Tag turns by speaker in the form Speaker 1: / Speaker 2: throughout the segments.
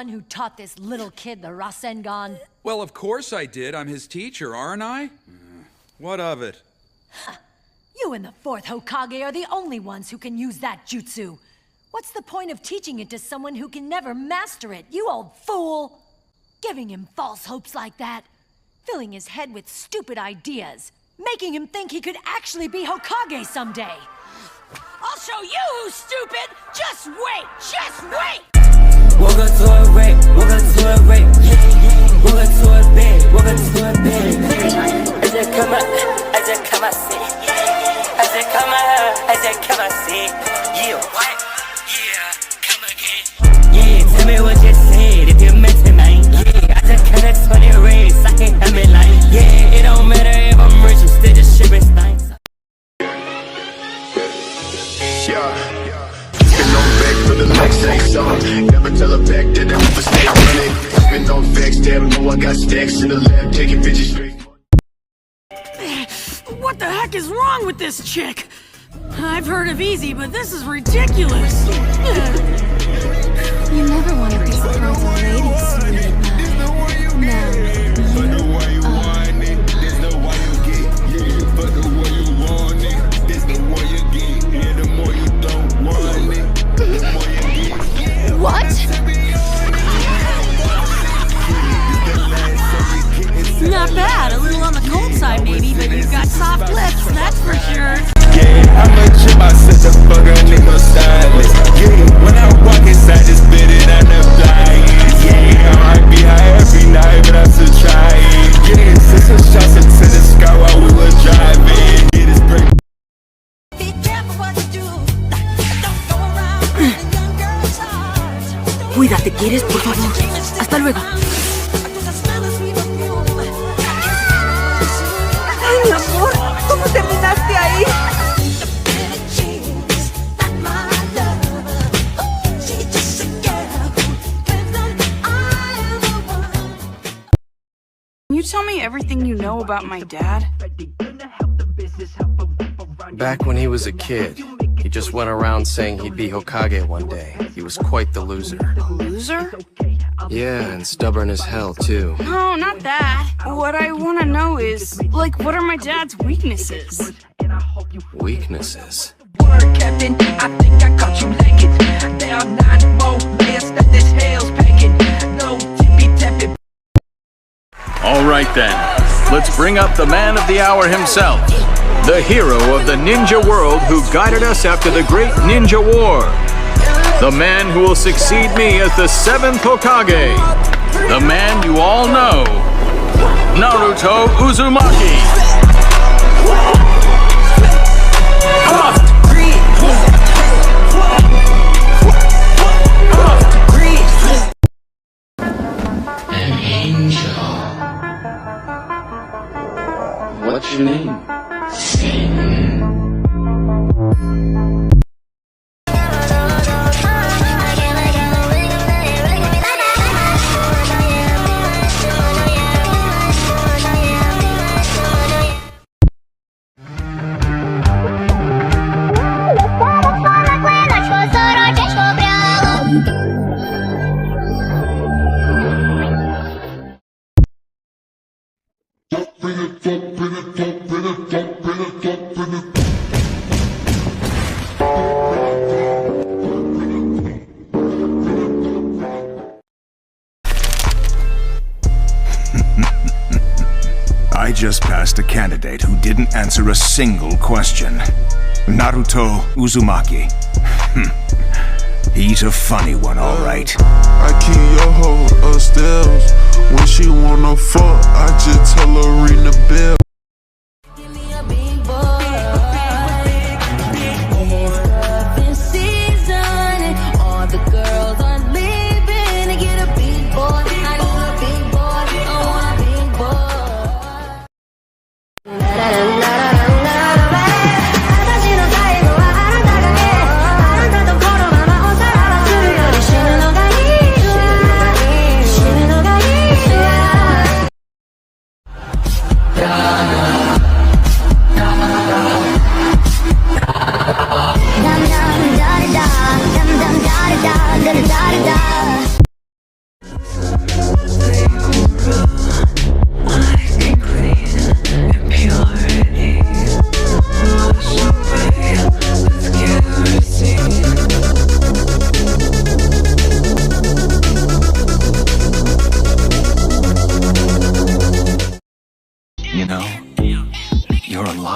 Speaker 1: one who taught this little kid the Rasengan?
Speaker 2: Well, of course I did. I'm his teacher, aren't I? What of it?
Speaker 1: You and the 4th Hokage are the only ones who can use that jutsu. What's the point of teaching it to someone who can never master it, you old fool? Giving him false hopes like that, filling his head with stupid ideas, making him think he could actually be Hokage someday. I'll show you who's stupid! Just wait! Just wait!
Speaker 3: We'll go to a rape, we'll go to a rape. We'll go to a bed, we'll go to a bed. I just come out, see. I just come out, see. Yeah, what? Yeah, come again. Yeah, tell me what you said if you meant to, man. Yeah, I just connect 20 rays, I can't have me like. Yeah, it don't matter if I'm rich, I'm still just shipping things.
Speaker 4: Been on back for the next ain't song. Never tell her back that I never stay running. Been on facts, damn, know I got stacks in the lab, taking bitches straight.
Speaker 5: What the heck is wrong with this chick? I've heard of easy, but this is ridiculous.
Speaker 6: You never want to disappoint a lady, sweetie. What?
Speaker 5: Not bad, a little on the cold side maybe, but you've got soft lips, that's for sure.
Speaker 7: Yeah, I'm a chip, I set the fucker nigga stylist. Yeah, when I walk inside this building, I'm the flyest. Yeah, I might be high every night, but I'm still trying. Yeah, since the shots into the sky while we were driving. Yeah, this break.
Speaker 5: Cuídate, ¿quieres? Por favor. Hasta luego.
Speaker 8: Ay, mi amor, ¿cómo terminaste ahí?
Speaker 9: Can you tell me everything you know about my dad?
Speaker 10: Back when he was a kid, he just went around saying he'd be Hokage one day. He was quite the loser.
Speaker 9: Loser?
Speaker 10: Yeah, and stubborn as hell, too.
Speaker 9: No, not that. What I want to know is, like, what are my dad's weaknesses?
Speaker 10: Weaknesses?
Speaker 3: Captain, I think I caught you naked. There are 9 more layers that this hell's packing. No tippy-tappy.
Speaker 11: All right then, let's bring up the man of the hour himself. The hero of the ninja world who guided us after the great ninja war. The man who will succeed me as the 7th Hokage. The man you all know. Naruto Uzumaki.
Speaker 3: An angel.
Speaker 10: What's your name?
Speaker 3: Satan.
Speaker 12: I just passed a candidate who didn't answer a single question. Naruto Uzumaki. He's a funny one, all right.
Speaker 7: I keep your hoe upstairs. When she wanna fuck, I just tell her ring the bell.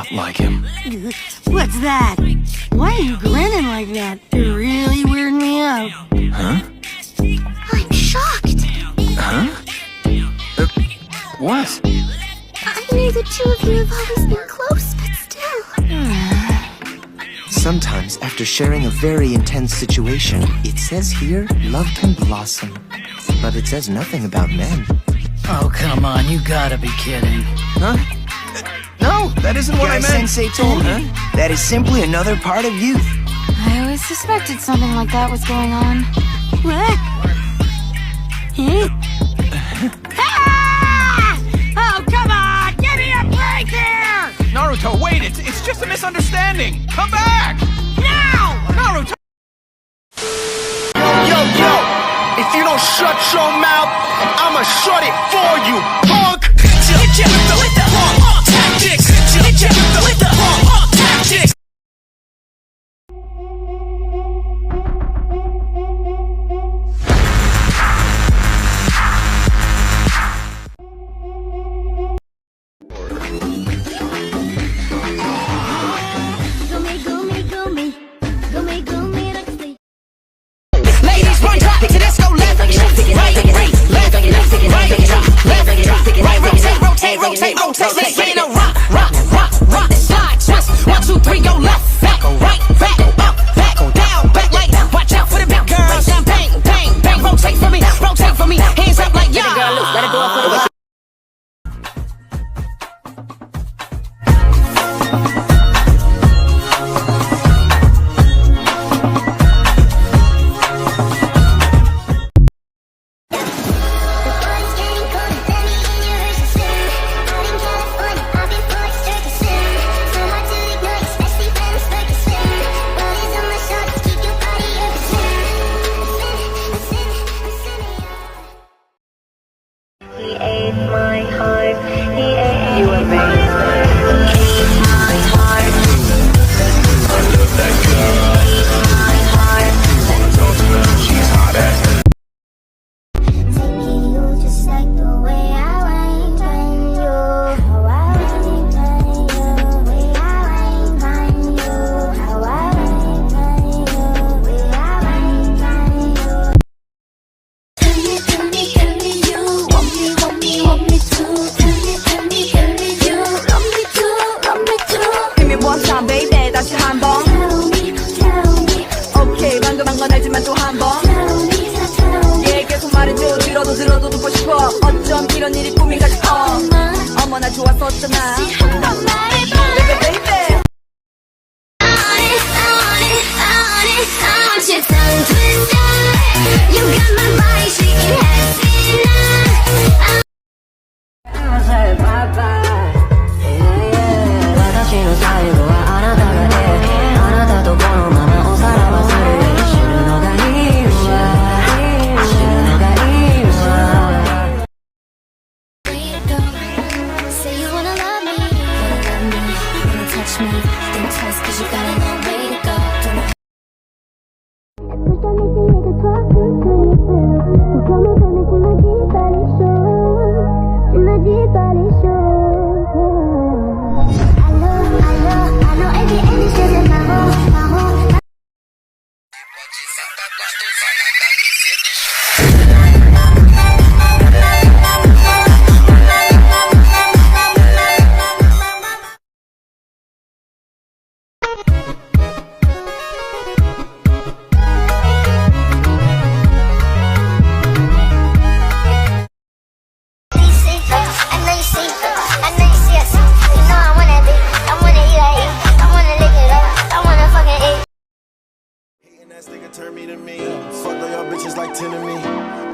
Speaker 10: lot like him.
Speaker 5: What's that? Why are you grinning like that? You're really weirding me out.
Speaker 10: Huh?
Speaker 13: I'm shocked.
Speaker 10: Huh? What?
Speaker 13: I knew the two of you have always been close, but still.
Speaker 14: Sometimes, after sharing a very intense situation, it says here, love can blossom. But it says nothing about men.
Speaker 15: Oh, come on, you gotta be kidding.
Speaker 14: Huh? No, that isn't what I meant. Sensei told me. That is simply another part of youth.
Speaker 13: I always suspected something like that was going on.
Speaker 5: What? Oh, come on! Give me a break here!
Speaker 16: Naruto, wait! It's just a misunderstanding! Come back!
Speaker 5: Now!
Speaker 16: Naruto!
Speaker 7: Yo! If you don't shut your mouth, I'ma shut it for you, punk!
Speaker 3: Hit ya with the punk tactics! Hit ya with the punk tactics! Ladies, run drop to disco left, right, left, right, rotate. Let's get in a rock, slide, twist. 1, 2, 3, go left, back, right, back, up, back, down, back like. Watch out for the bounce, girls. Down, bang, rotate for me, hands up like yeah. Let it go up for the.
Speaker 8: 들어도 듣고 싶어. 어쩜 이런 일이 꿈인가 싶어. 어머나 좋았었잖아. Baby, baby.
Speaker 7: Turn me to me. Fuck all y'all bitches like 10 to me.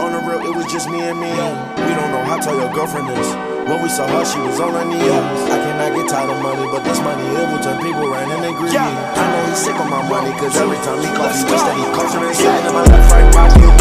Speaker 7: On the real, it was just me and me. We don't know how tall your girlfriend is. When we saw her, she was on her knees. I cannot get tired of money, but this money, it will turn people right and they greedy. I know he's sick of my money, cause every time he calls, he wish that he culture and sitting in my left, right pocket.